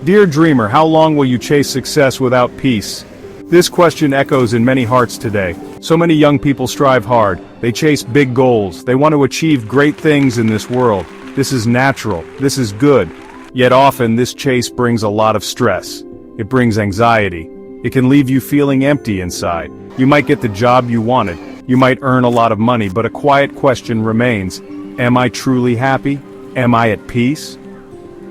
Dear dreamer, how long will you chase success without peace? This question echoes in many hearts today. So many young people strive hard. They chase big goals. They want to achieve great things in this world. This is natural. This is good. Yet often this chase brings a lot of stress. It brings anxiety. It can leave you feeling empty inside. You might get the job you wanted. You might earn a lot of money, but a quiet question remains. Am I truly happy? Am I at peace?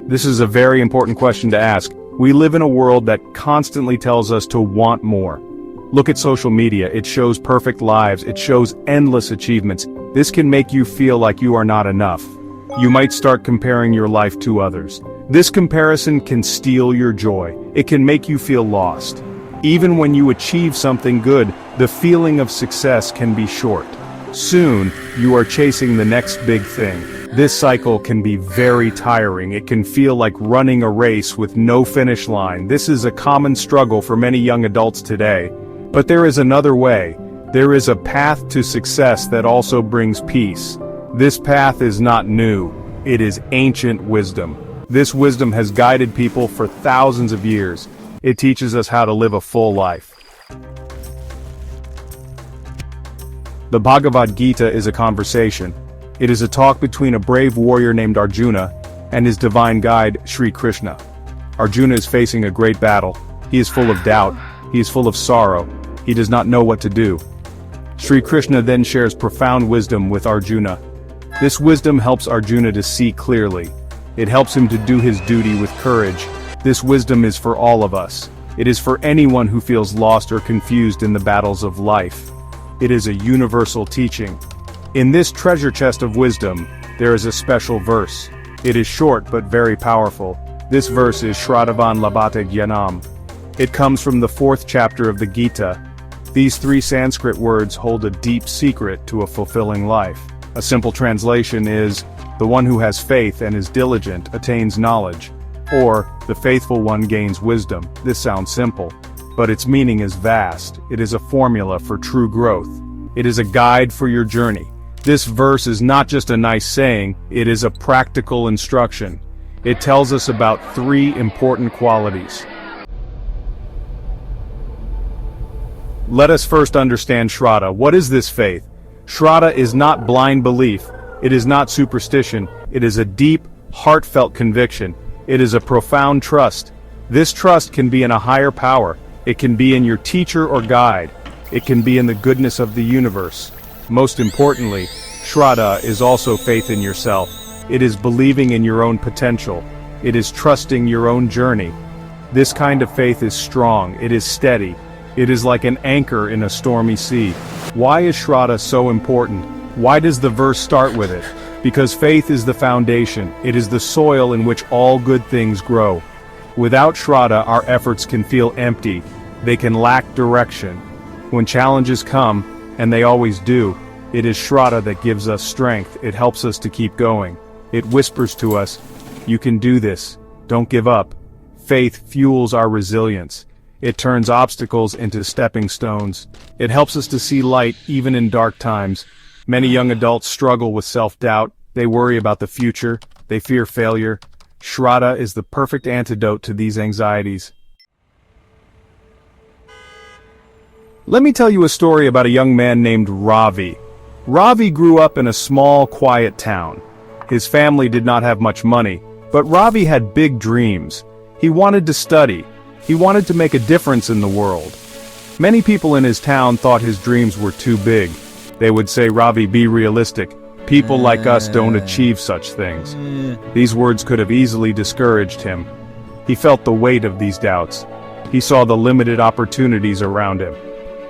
This is a very important question to ask. We live in a world that constantly tells us to want more. Look at social media. It shows perfect lives. It shows endless achievements. This can make you feel like you are not enough. You might start comparing your life to others. This comparison can steal your joy. It can make you feel lost. Even when you achieve something good, the feeling of success can be short. Soon, you are chasing the next big thing. This cycle can be very tiring. It can feel like running a race with no finish line. This is a common struggle for many young adults today. But there is another way. There is a path to success that also brings peace. This path is not new. It is ancient wisdom. This wisdom has guided people for thousands of years. It teaches us how to live a full life. The Bhagavad Gita is a conversation. It is a talk between a brave warrior named Arjuna and his divine guide, Sri Krishna. Arjuna is facing a great battle. He is full of doubt. He is full of sorrow. He does not know what to do. Sri Krishna then shares profound wisdom with Arjuna. This wisdom helps Arjuna to see clearly. It helps him to do his duty with courage. This wisdom is for all of us. It is for anyone who feels lost or confused in the battles of life. It is a universal teaching. In this treasure chest of wisdom, there is a special verse. It is short but very powerful. This verse is Shraddhavan Labhate Gyanam. It comes from the 4th chapter of the Gita. These 3 Sanskrit words hold a deep secret to a fulfilling life. A simple translation is, the one who has faith and is diligent attains knowledge, or the faithful one gains wisdom. This sounds simple, but its meaning is vast. It is a formula for true growth. It is a guide for your journey. This verse is not just a nice saying, it is a practical instruction. It tells us about 3 important qualities. Let us first understand Shraddha. What is this faith? Shraddha is not blind belief. It is not superstition. It is a deep, heartfelt conviction. It is a profound trust. This trust can be in a higher power. It can be in your teacher or guide. It can be in the goodness of the universe. Most importantly, Shraddha is also faith in yourself. It is believing in your own potential. It is trusting your own journey. This kind of faith is strong. It is steady. It is like an anchor in a stormy sea. Why is Shraddha so important? Why does the verse start with it? Because faith is the foundation. It is the soil in which all good things grow. Without Shraddha, our efforts can feel empty. They can lack direction. When challenges come, and they always do, it is Shraddha that gives us strength. It helps us to keep going. It whispers to us, you can do this. Don't give up. Faith fuels our resilience. It turns obstacles into stepping stones. It helps us to see light even in dark times. Many young adults struggle with self-doubt. They worry about the future. They fear failure. Shraddha is the perfect antidote to these anxieties. Let me tell you a story about a young man named Ravi. Ravi grew up in a small, quiet town. His family did not have much money, but Ravi had big dreams. He wanted to study. He wanted to make a difference in the world. Many people in his town thought his dreams were too big. They would say, Ravi, be realistic. People like us don't achieve such things. These words could have easily discouraged him. He felt the weight of these doubts. He saw the limited opportunities around him.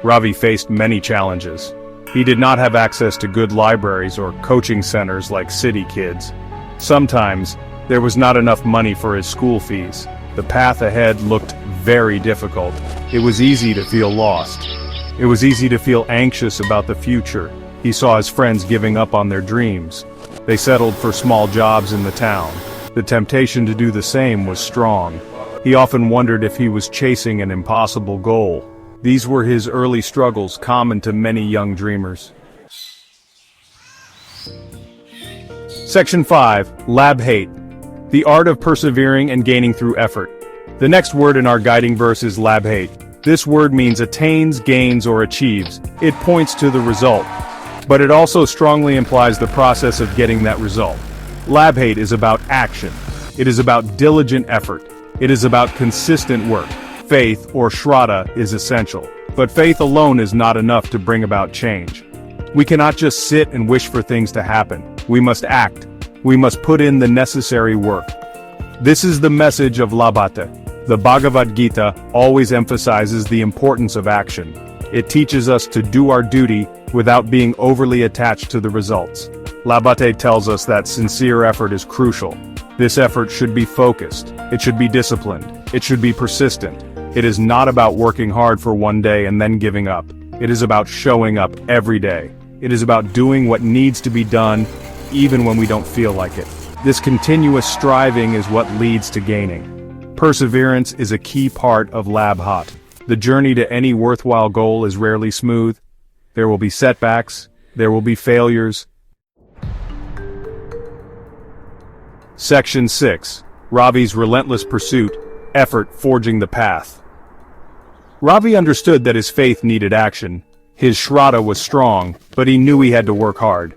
Ravi faced many challenges. He did not have access to good libraries or coaching centers like city kids. Sometimes, there was not enough money for his school fees. The path ahead looked very difficult. It was easy to feel lost. It was easy to feel anxious about the future. He saw his friends giving up on their dreams. They settled for small jobs in the town. The temptation to do the same was strong. He often wondered if he was chasing an impossible goal. These were his early struggles, common to many young dreamers. Section 5. Labhate. The art of persevering and gaining through effort. The next word in our guiding verse is labhate. This word means attains, gains, or achieves. It points to the result. But it also strongly implies the process of getting that result. Labhate is about action. It is about diligent effort. It is about consistent work. Faith, or Shraddha, is essential. But faith alone is not enough to bring about change. We cannot just sit and wish for things to happen. We must act. We must put in the necessary work. This is the message of Labhate. The Bhagavad Gita always emphasizes the importance of action. It teaches us to do our duty without being overly attached to the results. Labhate tells us that sincere effort is crucial. This effort should be focused. It should be disciplined. It should be persistent. It is not about working hard for one day and then giving up. It is about showing up every day. It is about doing what needs to be done, even when we don't feel like it. This continuous striving is what leads to gaining. Perseverance is a key part of Labhate. The journey to any worthwhile goal is rarely smooth. There will be setbacks. There will be failures. Section 6. Ravi's relentless pursuit, effort forging the path. Ravi understood that his faith needed action. His Shraddha was strong, but he knew he had to work hard.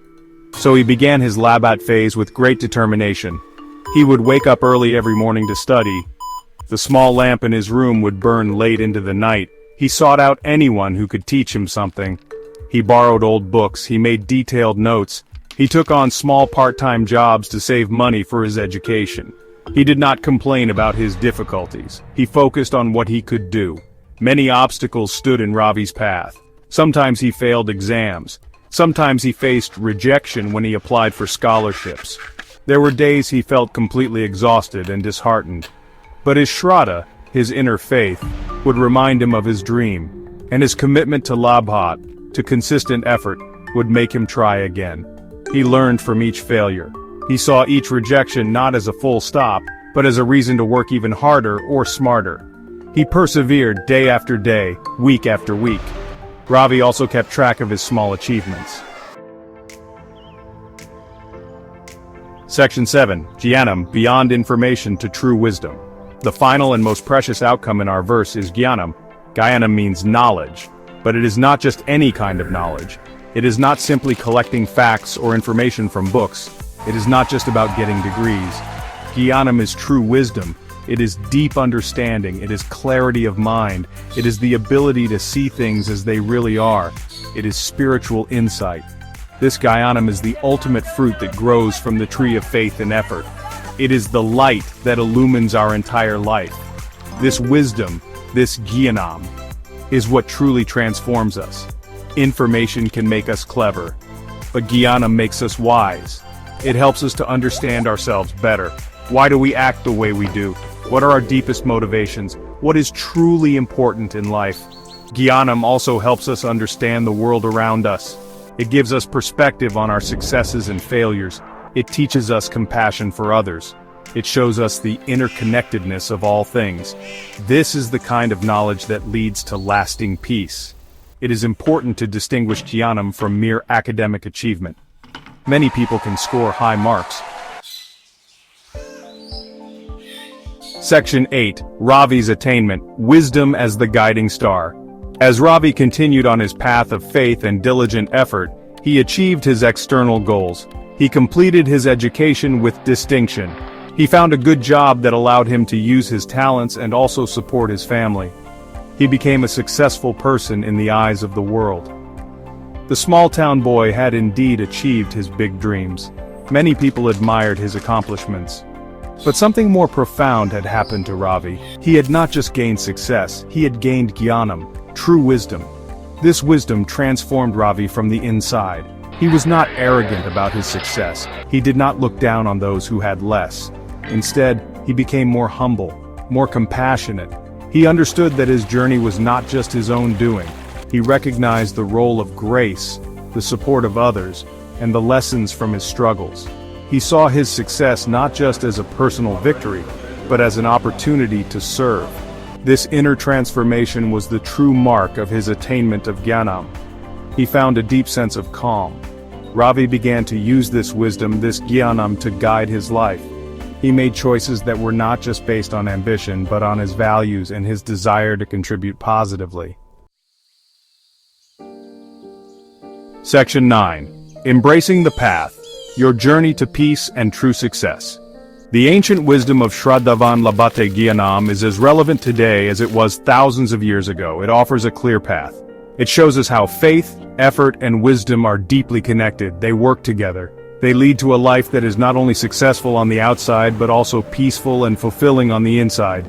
So he began his Labhate phase with great determination. He would wake up early every morning to study. The small lamp in his room would burn late into the night. He sought out anyone who could teach him something. He borrowed old books, he made detailed notes. He took on small part-time jobs to save money for his education. He did not complain about his difficulties. He focused on what he could do. Many obstacles stood in Ravi's path. Sometimes he failed exams. Sometimes he faced rejection when he applied for scholarships. There were days he felt completely exhausted and disheartened. But his Shraddha, his inner faith, would remind him of his dream, and his commitment to Labhate, to consistent effort, would make him try again. He learned from each failure. He saw each rejection not as a full stop, but as a reason to work even harder or smarter. He persevered day after day, week after week. Ravi also kept track of his small achievements. Section 7. Gyanam, beyond information to true wisdom. The final and most precious outcome in our verse is Gyanam. Gyanam means knowledge, but it is not just any kind of knowledge. It is not simply collecting facts or information from books. It is not just about getting degrees. Gyanam is true wisdom. It is deep understanding. It is clarity of mind. It is the ability to see things as they really are. It is spiritual insight. This Gyanam is the ultimate fruit that grows from the tree of faith and effort. It is the light that illumines our entire life. This wisdom, this Gyanam, is what truly transforms us. Information can make us clever, but Gyanam makes us wise. It helps us to understand ourselves better. Why do we act the way we do? What are our deepest motivations? What is truly important in life? Gyanam also helps us understand the world around us. It gives us perspective on our successes and failures. It teaches us compassion for others. It shows us the interconnectedness of all things. This is the kind of knowledge that leads to lasting peace. It is important to distinguish Gyanam from mere academic achievement. Many people can score high marks. Section 8. Ravi's attainment, wisdom as the guiding star. As Ravi continued on his path of faith and diligent effort, he achieved his external goals. He completed his education with distinction. He found a good job that allowed him to use his talents and also support his family. He became a successful person in the eyes of the world. The small-town boy had indeed achieved his big dreams. Many people admired his accomplishments. But something more profound had happened to Ravi. He had not just gained success, he had gained Gyanam, true wisdom. This wisdom transformed Ravi from the inside. He was not arrogant about his success. He did not look down on those who had less. Instead, he became more humble, more compassionate. He understood that his journey was not just his own doing. He recognized the role of grace, the support of others, and the lessons from his struggles. He saw his success not just as a personal victory, but as an opportunity to serve. This inner transformation was the true mark of his attainment of Gyanam. He found a deep sense of calm. Ravi began to use this wisdom, this Gyanam, to guide his life. He made choices that were not just based on ambition, but on his values and his desire to contribute positively. Section 9. Embracing the Path, Your Journey to Peace and True Success. The ancient wisdom of Shraddhavan Labhate Gyanam is as relevant today as it was thousands of years ago. It offers a clear path. It shows us how faith, effort, and wisdom are deeply connected. They work together. They lead to a life that is not only successful on the outside, but also peaceful and fulfilling on the inside.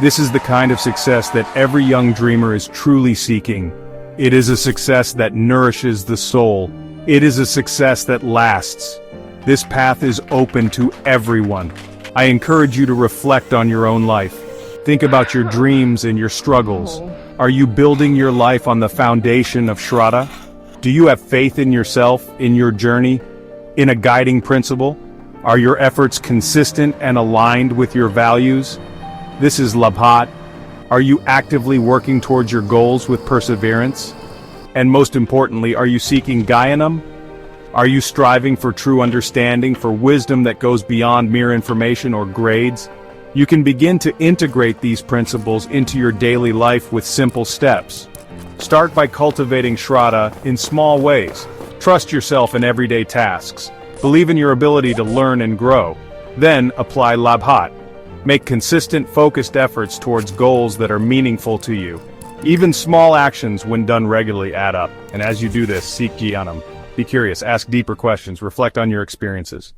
This is the kind of success that every young dreamer is truly seeking. It is a success that nourishes the soul. It is a success that lasts. This path is open to everyone. I encourage you to reflect on your own life. Think about your dreams and your struggles. Are you building your life on the foundation of Shraddha? Do you have faith in yourself, in your journey, in a guiding principle? Are your efforts consistent and aligned with your values? This is Labhat. Are you actively working towards your goals with perseverance? And most importantly, are you seeking Gyanam? Are you striving for true understanding, for wisdom that goes beyond mere information or grades? You can begin to integrate these principles into your daily life with simple steps. Start by cultivating Shraddha in small ways. Trust yourself in everyday tasks. Believe in your ability to learn and grow. Then apply Labhat. Make consistent, focused efforts towards goals that are meaningful to you. Even small actions, when done regularly, add up. And as you do this, seek Gyanam. Be curious, ask deeper questions, reflect on your experiences.